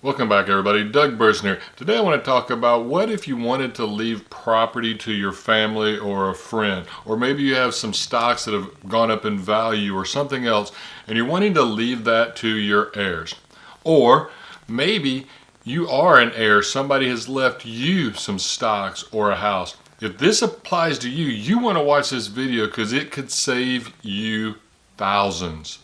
Welcome back everybody, Doug Burson here. Today I want to talk about what if you wanted to leave property to your family or a friend, or maybe you have some stocks that have gone up in value or something else and you're wanting to leave that to your heirs. Or maybe you are an heir, somebody has left you some stocks or a house. If this applies to you, you want to watch this video because it could save you thousands.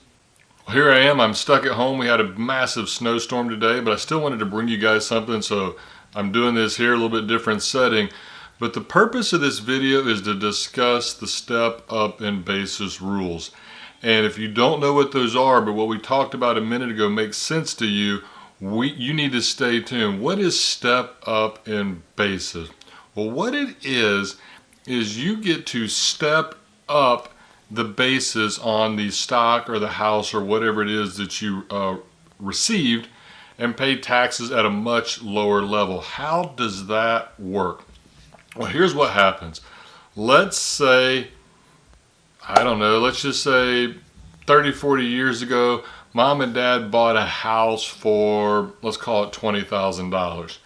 Here I am, I'm stuck at home. We had a massive snowstorm today, but I still wanted to bring you guys something, so I'm doing this here, a little bit different setting. But the purpose of this video is to discuss the step up in basis rules. And if you don't know what those are, but what we talked about a minute ago makes sense to you, you need to stay tuned. What is step up in basis? Well, what it is you get to step up the basis on the stock or the house or whatever it is that you received and pay taxes at a much lower level. How does that work? Well, here's what happens. Let's say, I don't know, let's just say 30, 40 years ago, mom and dad bought a house for, let's call it $20,000.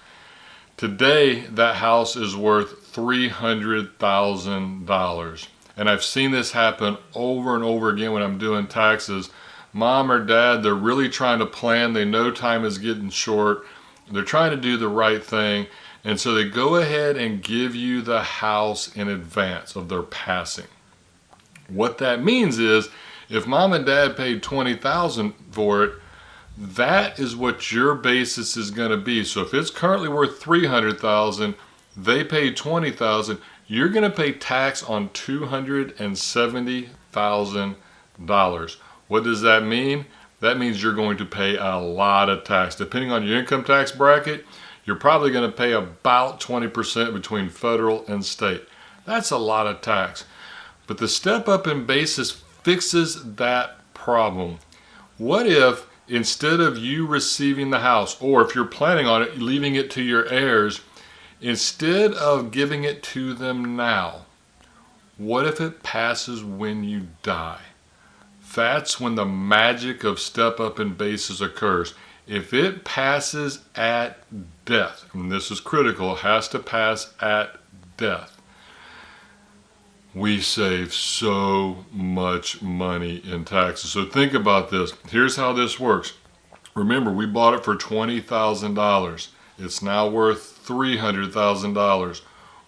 Today, that house is worth $300,000. And I've seen this happen over and over again when I'm doing taxes. Mom or dad, they're really trying to plan. They know time is getting short. They're trying to do the right thing. And so they go ahead and give you the house in advance of their passing. What that means is, if mom and dad paid $20,000 for it, that is what your basis is going to be. So if it's currently worth $300,000, they paid $20,000, you're going to pay tax on $270,000. What does that mean? That means you're going to pay a lot of tax. Depending on your income tax bracket, you're probably going to pay about 20% between federal and state. That's a lot of tax. But the step up in basis fixes that problem. What if instead of you receiving the house, or if you're planning on it, leaving it to your heirs, instead of giving it to them now, what if it passes when you die? That's when the magic of step up in basis occurs. If it passes at death, and this is critical, it has to pass at death, we save so much money in taxes. So think about this. Here's how this works. Remember, we bought it for $20,000. It's now worth $300,000.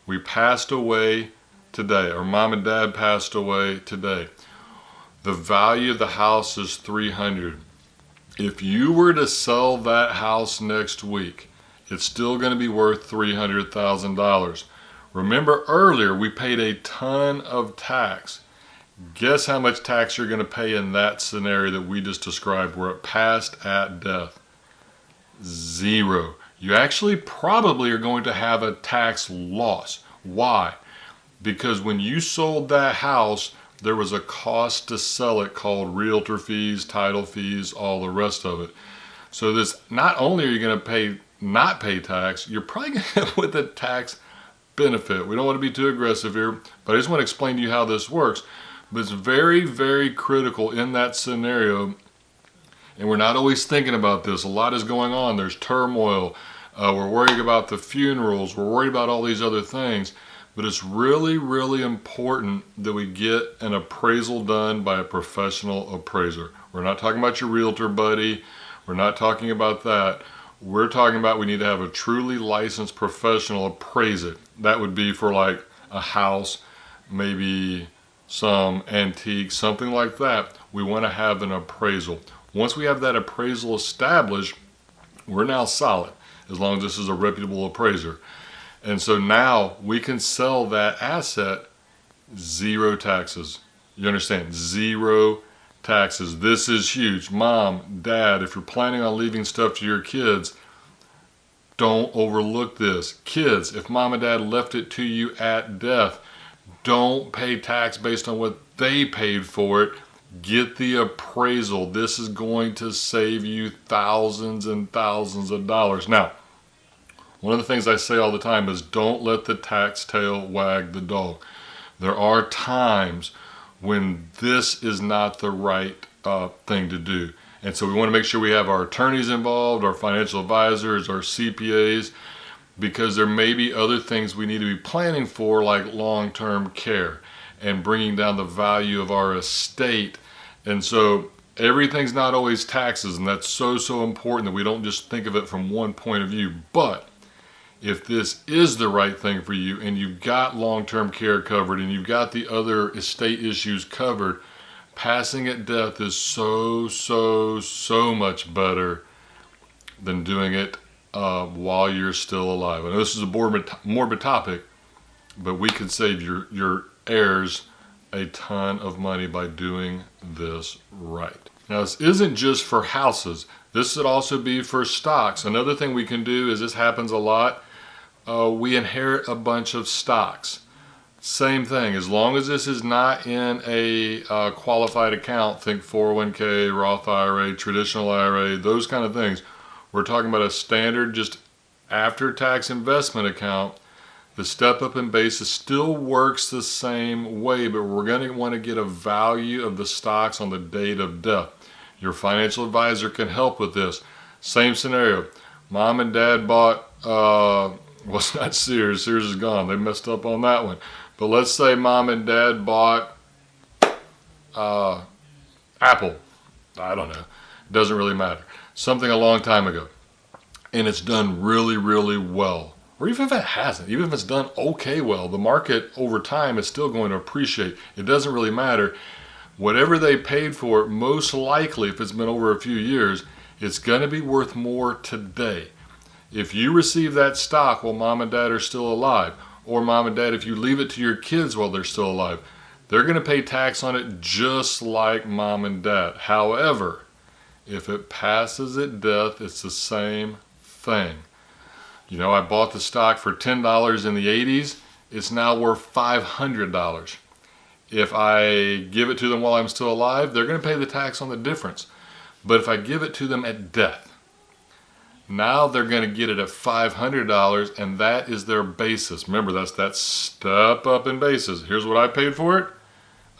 We passed away today, or mom and dad passed away today. The value of the house is $300,000. If you were to sell that house next week, it's still going to be worth $300,000. Remember earlier we paid a ton of tax. Guess how much tax you're going to pay in that scenario that we just described where it passed at death? Zero. You actually probably are going to have a tax loss. Why? Because when you sold that house, there was a cost to sell it called realtor fees, title fees, all the rest of it. So this, not only are you going to not pay tax, you're probably going to have with a tax benefit. We don't want to be too aggressive here, but I just want to explain to you how this works. But it's very, very critical in that scenario. And we're not always thinking about this. A lot is going on. There's turmoil. We're worried about the funerals. We're worried about all these other things. But it's really, really important that we get an appraisal done by a professional appraiser. We're not talking about your realtor buddy. We're not talking about that. We're talking about we need to have a truly licensed professional appraise it. That would be for like a house, maybe some antique, something like that. We want to have an appraisal. Once we have that appraisal established, we're now solid, as long as this is a reputable appraiser. And so now we can sell that asset, zero taxes. You understand? Zero taxes. This is huge. Mom, dad, if you're planning on leaving stuff to your kids, don't overlook this. Kids, if mom and dad left it to you at death, don't pay tax based on what they paid for it. Get the appraisal. This is going to save you thousands and thousands of dollars. Now, one of the things I say all the time is don't let the tax tail wag the dog. There are times when this is not the right thing to do. And so we want to make sure we have our attorneys involved, our financial advisors, our CPAs, because there may be other things we need to be planning for, like long-term care and bringing down the value of our estate. And so everything's not always taxes, and that's so important that we don't just think of it from one point of view. But if this is the right thing for you and you've got long-term care covered and you've got the other estate issues covered, passing at death is so much better than doing it while you're still alive. I know this is a morbid topic, but we could save your heirs a ton of money by doing this right. Now, this isn't just for houses. This should also be for stocks. Another thing we can do is, this happens a lot, we inherit a bunch of stocks. Same thing, as long as this is not in a qualified account, think 401k, Roth IRA, traditional IRA, those kind of things. We're talking about a standard, just after-tax investment account. The step-up in basis still works the same way, but we're going to want to get a value of the stocks on the date of death. Your financial advisor can help with this. Same scenario. Mom and dad bought, well, it's not Sears. Sears is gone. They messed up on that one. But let's say mom and dad bought Apple. I don't know. It doesn't really matter. Something a long time ago. And it's done really well. Or even if it hasn't, even if it's done okay well, the market over time is still going to appreciate. It doesn't really matter. Whatever they paid for it, most likely, if it's been over a few years, it's going to be worth more today. If you receive that stock while mom and dad are still alive, or mom and dad, if you leave it to your kids while they're still alive, they're going to pay tax on it just like mom and dad. However, if it passes at death, it's the same thing. You know, I bought the stock for $10 in the 80s. It's now worth $500. If I give it to them while I'm still alive, they're going to pay the tax on the difference. But if I give it to them at death, now they're going to get it at $500, and that is their basis. Remember, that's that step up in basis. Here's what I paid for it.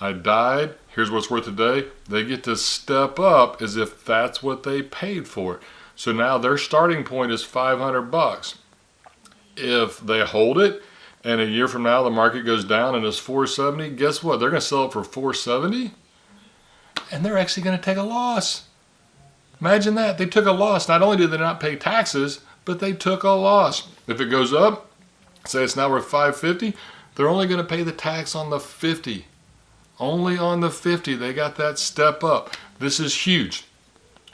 I died. Here's what it's worth today. They get to step up as if that's what they paid for it. So now their starting point is $500. If they hold it and a year from now the market goes down and it's $470, guess what? They're going to sell it for $470, and they're actually going to take a loss. Imagine that. They took a loss. Not only did they not pay taxes, but they took a loss. If it goes up, say it's now worth $550, they're only going to pay the tax on the 50. Only on the 50. They got that step up. This is huge.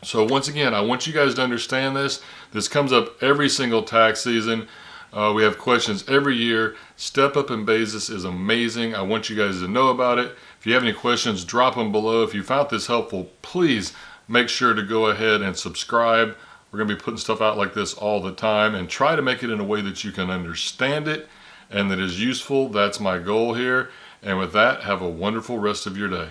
So once again, I want you guys to understand this. This comes up every single tax season. We have questions every year. Step up in basis is amazing. I want you guys to know about it. If you have any questions, drop them below. If you found this helpful, please make sure to go ahead and subscribe. We're going to be putting stuff out like this all the time, and try to make it in a way that you can understand it and that is useful. That's my goal here. And with that, have a wonderful rest of your day.